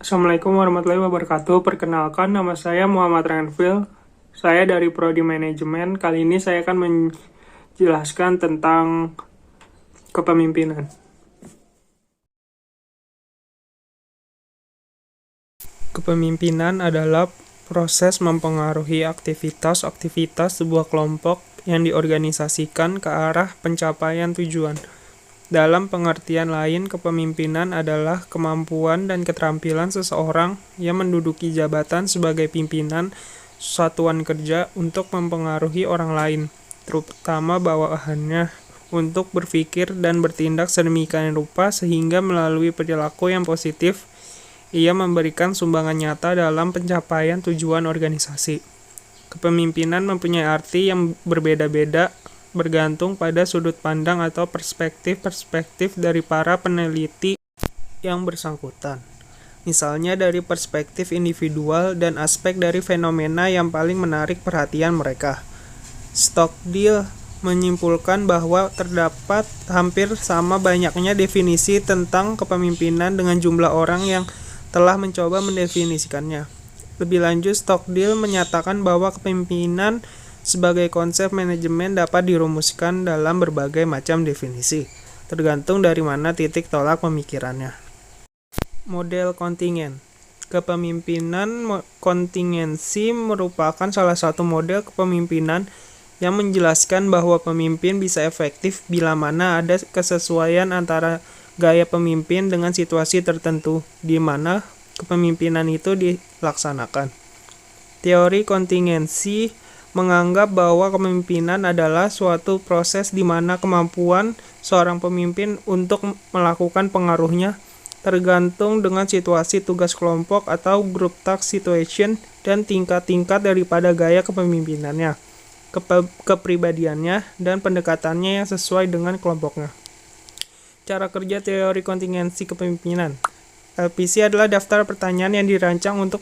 Assalamualaikum warahmatullahi wabarakatuh. Perkenalkan, nama saya Muhammad Renfil. Saya dari Prodi Manajemen. Kali ini saya akan menjelaskan tentang kepemimpinan. Kepemimpinan adalah proses mempengaruhi aktivitas-aktivitas sebuah kelompok yang diorganisasikan ke arah pencapaian tujuan. Dalam pengertian lain, kepemimpinan adalah kemampuan dan keterampilan seseorang yang menduduki jabatan sebagai pimpinan satuan kerja untuk mempengaruhi orang lain, terutama bawahannya, untuk berpikir dan bertindak sedemikian rupa sehingga melalui perilaku yang positif, ia memberikan sumbangan nyata dalam pencapaian tujuan organisasi. Kepemimpinan mempunyai arti yang berbeda-beda bergantung pada sudut pandang atau perspektif-perspektif dari para peneliti yang bersangkutan. Misalnya dari perspektif individual dan aspek dari fenomena yang paling menarik perhatian mereka. Stockdale menyimpulkan bahwa terdapat hampir sama banyaknya definisi tentang kepemimpinan dengan jumlah orang yang telah mencoba mendefinisikannya. Lebih lanjut, Stockdale menyatakan bahwa kepemimpinan sebagai konsep manajemen dapat dirumuskan dalam berbagai macam definisi, tergantung dari mana titik tolak pemikirannya. Model kontingen. Kepemimpinan kontingensi merupakan salah satu model kepemimpinan yang menjelaskan bahwa pemimpin bisa efektif bila mana ada kesesuaian antara gaya pemimpin dengan situasi tertentu di mana kepemimpinan itu dilaksanakan. Teori kontingensi menganggap bahwa kepemimpinan adalah suatu proses di mana kemampuan seorang pemimpin untuk melakukan pengaruhnya tergantung dengan situasi tugas kelompok atau group task situation dan tingkat-tingkat daripada gaya kepemimpinannya, kepribadiannya, dan pendekatannya yang sesuai dengan kelompoknya. Cara kerja teori kontingensi kepemimpinan. LPC adalah daftar pertanyaan yang dirancang untuk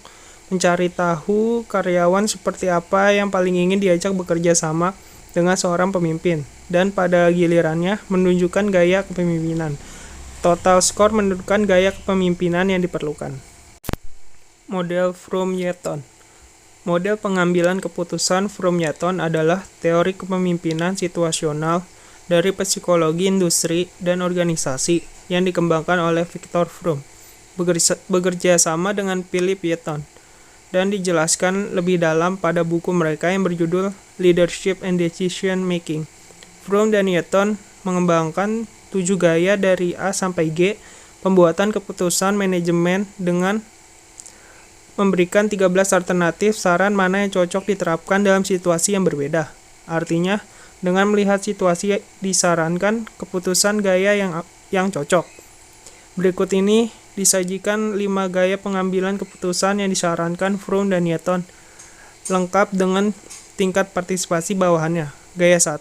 mencari tahu karyawan seperti apa yang paling ingin diajak bekerja sama dengan seorang pemimpin, dan pada gilirannya menunjukkan gaya kepemimpinan. Total skor menentukan gaya kepemimpinan yang diperlukan. Model Fromm-Yatton. Model pengambilan keputusan Fromm-Yatton adalah teori kepemimpinan situasional dari psikologi industri dan organisasi yang dikembangkan oleh Viktor Fromm, bekerja sama dengan Philip Yatton, dan dijelaskan lebih dalam pada buku mereka yang berjudul Leadership and Decision Making. Fromm dan Yatton mengembangkan 7 gaya dari A sampai G pembuatan keputusan manajemen dengan memberikan 13 alternatif saran mana yang cocok diterapkan dalam situasi yang berbeda. Artinya, dengan melihat situasi disarankan keputusan gaya yang cocok. Berikut ini disajikan 5 gaya pengambilan keputusan yang disarankan Fromm dan Yatton, lengkap dengan tingkat partisipasi bawahannya. Gaya 1.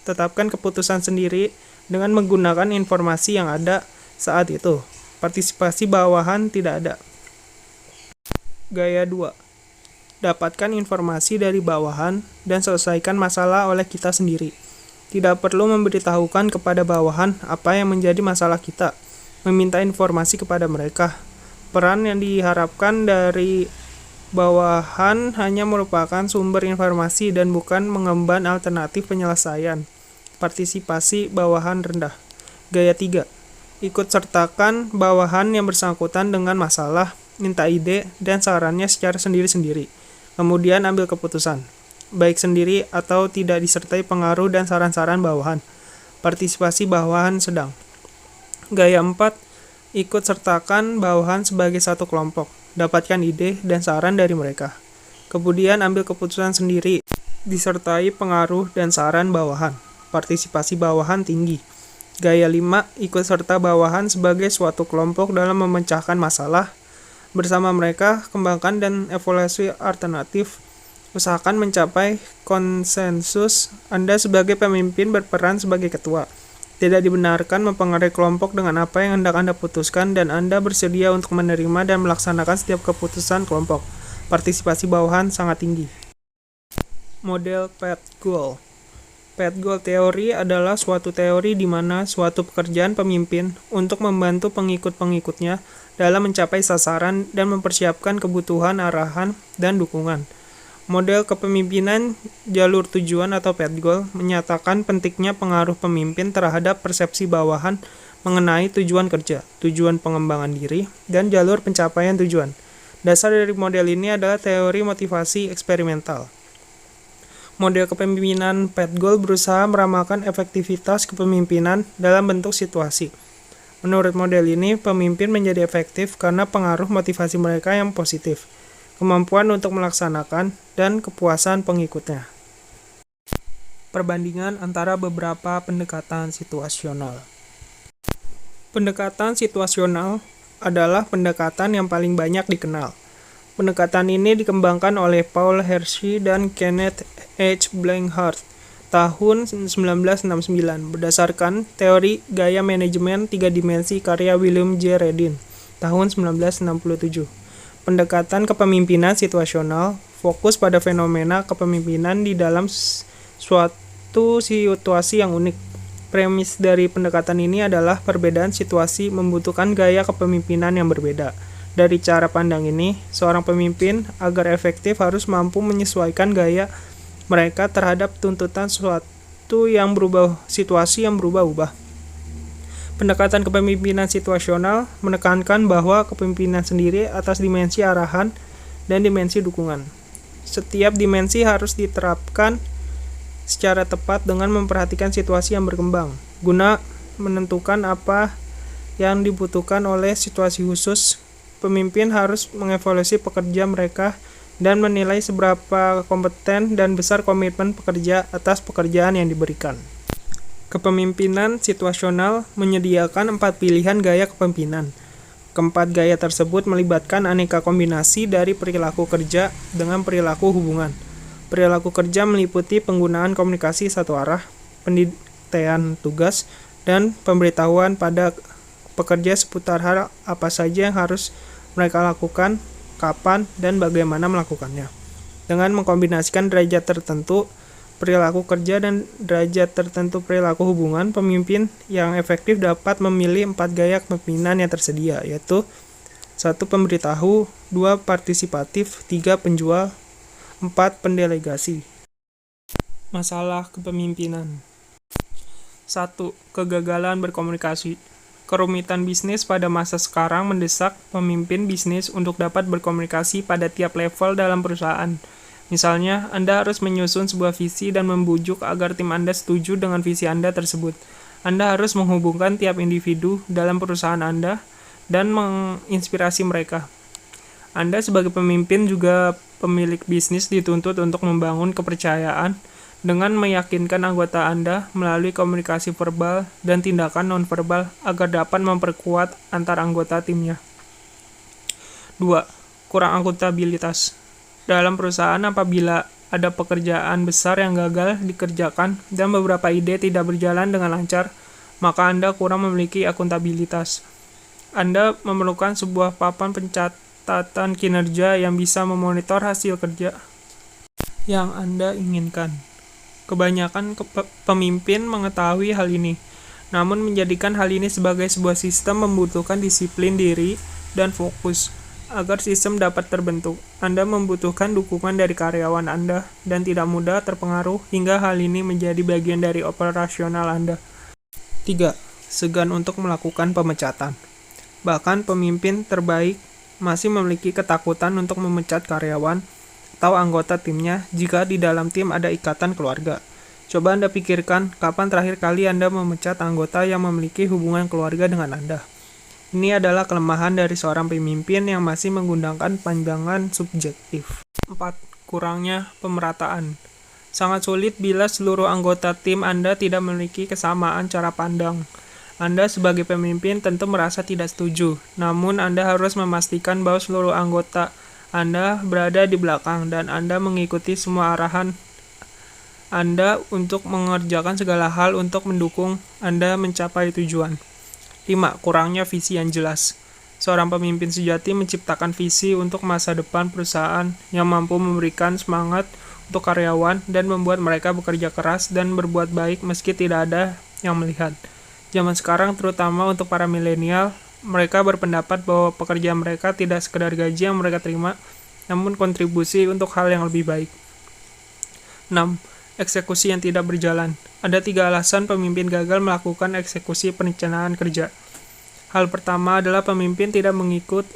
Tetapkan keputusan sendiri dengan menggunakan informasi yang ada saat itu. Partisipasi bawahan tidak ada. Gaya 2. Dapatkan informasi dari bawahan dan selesaikan masalah oleh kita sendiri. Tidak perlu memberitahukan kepada bawahan apa yang menjadi masalah kita. Meminta informasi kepada mereka. Peran yang diharapkan dari bawahan hanya merupakan sumber informasi dan bukan mengemban alternatif penyelesaian. Partisipasi bawahan rendah. Gaya 3. Ikut sertakan bawahan yang bersangkutan dengan masalah, minta ide dan sarannya secara sendiri-sendiri. Kemudian ambil keputusan, baik sendiri atau tidak disertai pengaruh dan saran-saran bawahan. Partisipasi bawahan sedang. Gaya 4. Ikut sertakan bawahan sebagai satu kelompok. Dapatkan ide dan saran dari mereka. Kemudian ambil keputusan sendiri, disertai pengaruh dan saran bawahan. Partisipasi bawahan tinggi. Gaya 5. Ikut serta bawahan sebagai suatu kelompok dalam memecahkan masalah. Bersama mereka, kembangkan dan evaluasi alternatif. Usahakan mencapai konsensus. Anda sebagai pemimpin berperan sebagai ketua. Tidak dibenarkan mempengaruhi kelompok dengan apa yang hendak Anda putuskan dan Anda bersedia untuk menerima dan melaksanakan setiap keputusan kelompok. Partisipasi bawahan sangat tinggi. Model Path Goal. Path Goal teori adalah suatu teori di mana suatu pekerjaan pemimpin untuk membantu pengikut-pengikutnya dalam mencapai sasaran dan mempersiapkan kebutuhan, arahan, dan dukungan. Model kepemimpinan jalur tujuan atau path goal menyatakan pentingnya pengaruh pemimpin terhadap persepsi bawahan mengenai tujuan kerja, tujuan pengembangan diri, dan jalur pencapaian tujuan. Dasar dari model ini adalah teori motivasi eksperimental. Model kepemimpinan path goal berusaha meramalkan efektivitas kepemimpinan dalam bentuk situasi. Menurut model ini, pemimpin menjadi efektif karena pengaruh motivasi mereka yang positif, kemampuan untuk melaksanakan, dan kepuasan pengikutnya. Perbandingan antara beberapa pendekatan situasional. Pendekatan situasional adalah pendekatan yang paling banyak dikenal. Pendekatan ini dikembangkan oleh Paul Hershey dan Kenneth H. Blanchard tahun 1969 berdasarkan teori gaya manajemen 3 dimensi karya William J. Redin tahun 1967. Pendekatan kepemimpinan situasional fokus pada fenomena kepemimpinan di dalam suatu situasi yang unik. Premis dari pendekatan ini adalah perbedaan situasi membutuhkan gaya kepemimpinan yang berbeda. Dari cara pandang ini, seorang pemimpin agar efektif harus mampu menyesuaikan gaya mereka terhadap tuntutan suatu yang berubah, situasi yang berubah-ubah. Pendekatan kepemimpinan situasional menekankan bahwa kepemimpinan sendiri atas dimensi arahan dan dimensi dukungan. Setiap dimensi harus diterapkan secara tepat dengan memperhatikan situasi yang berkembang, guna menentukan apa yang dibutuhkan oleh situasi khusus. Pemimpin harus mengevaluasi pekerja mereka dan menilai seberapa kompeten dan besar komitmen pekerja atas pekerjaan yang diberikan. Kepemimpinan situasional menyediakan 4 pilihan gaya kepemimpinan. Keempat gaya tersebut melibatkan aneka kombinasi dari perilaku kerja dengan perilaku hubungan. Perilaku kerja meliputi penggunaan komunikasi satu arah, pendiktean tugas, dan pemberitahuan pada pekerja seputar hal apa saja yang harus mereka lakukan, kapan, dan bagaimana melakukannya. Dengan mengkombinasikan derajat tertentu perilaku kerja dan derajat tertentu perilaku hubungan, pemimpin yang efektif dapat memilih 4 gaya kepemimpinan yang tersedia, yaitu 1. Pemberitahu, 2. Partisipatif, 3. Penjual, 4. Pendelegasi. Masalah kepemimpinan. 1. Kegagalan berkomunikasi. Kerumitan bisnis pada masa sekarang mendesak pemimpin bisnis untuk dapat berkomunikasi pada tiap level dalam perusahaan. Misalnya, Anda harus menyusun sebuah visi dan membujuk agar tim Anda setuju dengan visi Anda tersebut. Anda harus menghubungkan tiap individu dalam perusahaan Anda dan menginspirasi mereka. Anda sebagai pemimpin juga pemilik bisnis dituntut untuk membangun kepercayaan dengan meyakinkan anggota Anda melalui komunikasi verbal dan tindakan nonverbal agar dapat memperkuat antar anggota timnya. 2. Kurang akuntabilitas. Dalam perusahaan, apabila ada pekerjaan besar yang gagal dikerjakan dan beberapa ide tidak berjalan dengan lancar, maka Anda kurang memiliki akuntabilitas. Anda memerlukan sebuah papan pencatatan kinerja yang bisa memonitor hasil kerja yang Anda inginkan. Kebanyakan pemimpin mengetahui hal ini, namun menjadikan hal ini sebagai sebuah sistem membutuhkan disiplin diri dan fokus. Agar sistem dapat terbentuk, Anda membutuhkan dukungan dari karyawan Anda dan tidak mudah terpengaruh hingga hal ini menjadi bagian dari operasional Anda. 3. Segan untuk melakukan pemecatan. Bahkan pemimpin terbaik masih memiliki ketakutan untuk memecat karyawan atau anggota timnya jika di dalam tim ada ikatan keluarga. Coba Anda pikirkan kapan terakhir kali Anda memecat anggota yang memiliki hubungan keluarga dengan Anda. Ini adalah kelemahan dari seorang pemimpin yang masih menggunakan pandangan subjektif. 4. Kurangnya pemerataan. Sangat sulit bila seluruh anggota tim Anda tidak memiliki kesamaan cara pandang. Anda sebagai pemimpin tentu merasa tidak setuju, namun Anda harus memastikan bahwa seluruh anggota Anda berada di belakang dan Anda mengikuti semua arahan Anda untuk mengerjakan segala hal untuk mendukung Anda mencapai tujuan. 5. Kurangnya visi yang jelas. Seorang pemimpin sejati menciptakan visi untuk masa depan perusahaan yang mampu memberikan semangat untuk karyawan dan membuat mereka bekerja keras dan berbuat baik meski tidak ada yang melihat. Zaman sekarang, terutama untuk para milenial, Mereka berpendapat bahwa pekerjaan mereka tidak sekedar gaji yang mereka terima, namun kontribusi untuk hal yang lebih baik. 6. Eksekusi yang tidak berjalan. Ada 3 alasan pemimpin gagal melakukan eksekusi perencanaan kerja. Hal pertama adalah pemimpin tidak mengikut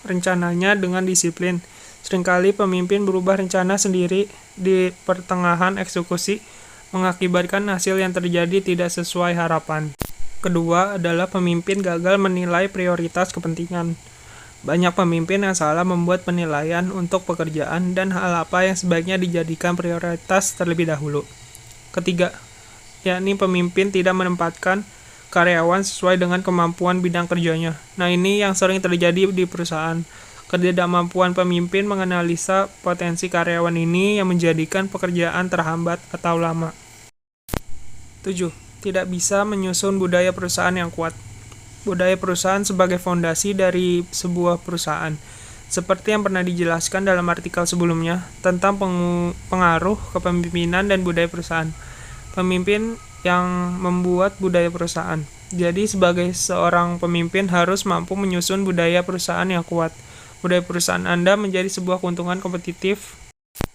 rencananya dengan disiplin. Seringkali pemimpin berubah rencana sendiri di pertengahan eksekusi, mengakibatkan hasil yang terjadi tidak sesuai harapan. Kedua adalah pemimpin gagal menilai prioritas kepentingan. Banyak pemimpin yang salah membuat penilaian untuk pekerjaan dan hal apa yang sebaiknya dijadikan prioritas terlebih dahulu. Ketiga, yakni pemimpin tidak menempatkan karyawan sesuai dengan kemampuan bidang kerjanya. Nah, ini yang sering terjadi di perusahaan. Ketidakmampuan pemimpin menganalisa potensi karyawan ini yang menjadikan pekerjaan terhambat atau lama. 7. Tidak bisa menyusun budaya perusahaan yang kuat. Budaya perusahaan sebagai fondasi dari sebuah perusahaan. Seperti yang pernah dijelaskan dalam artikel sebelumnya tentang pengaruh kepemimpinan dan budaya perusahaan. Pemimpin yang membuat budaya perusahaan. Jadi sebagai seorang pemimpin harus mampu menyusun budaya perusahaan yang kuat. Budaya perusahaan Anda menjadi sebuah keuntungan kompetitif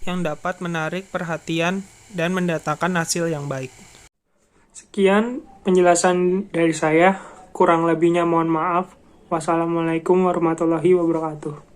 yang dapat menarik perhatian dan mendatangkan hasil yang baik. Sekian penjelasan dari saya, kurang lebihnya mohon maaf. Wassalamualaikum warahmatullahi wabarakatuh.